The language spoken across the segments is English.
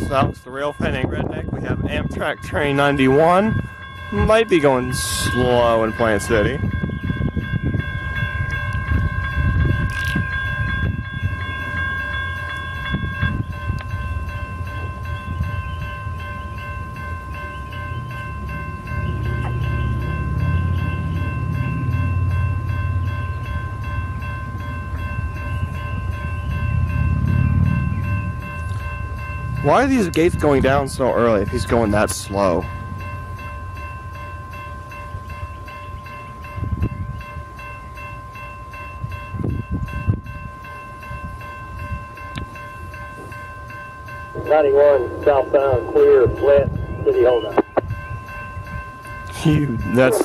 So Alex, the rail fanning redneck. We have Amtrak train 91. Might be going slow in Plant City. Why are these gates going down so early if he's going that slow? '91 southbound clear, flat, city holdout. That's...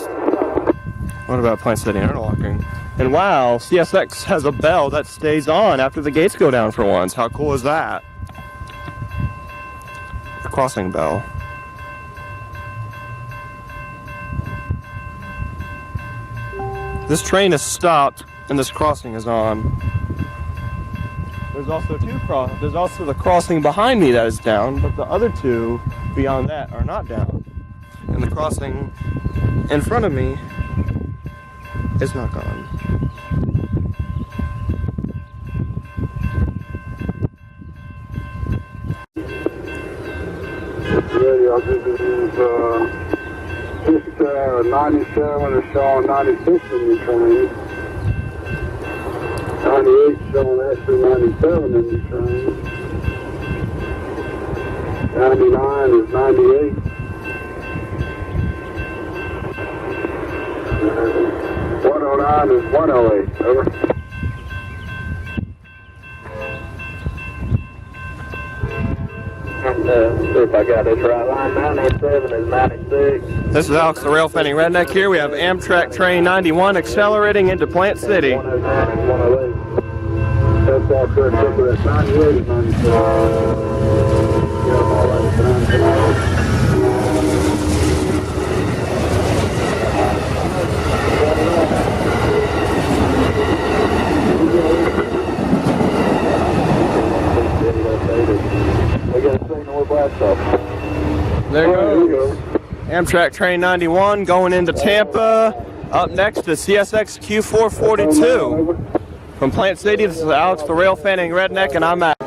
What about Plant City interlocking? And wow, CSX has a bell that stays on after the gates go down for once. How cool is that? The crossing bell. This train is stopped and this crossing is on. There's also there's also the crossing behind me that is down, but the other two beyond that are not down. And the crossing in front of me is not gone. Radio, this is 97 is showing 96 in the train. 98 showing actually 97 in the train. 99 is 98. 109 is 108. Over. See if I got this right. Line 97 is 96. This is Alex, the rail fanning redneck here. We have Amtrak train 91 accelerating into Plant City. 109 is 108. That's all correct. That's 98 is 96. Yeah, all right. It's 97. We got a signal with blast off. There goes Amtrak train 91 going into Tampa. Up next is CSX Q442. From Plant City, this is Alex, the rail fanning redneck, and I'm out.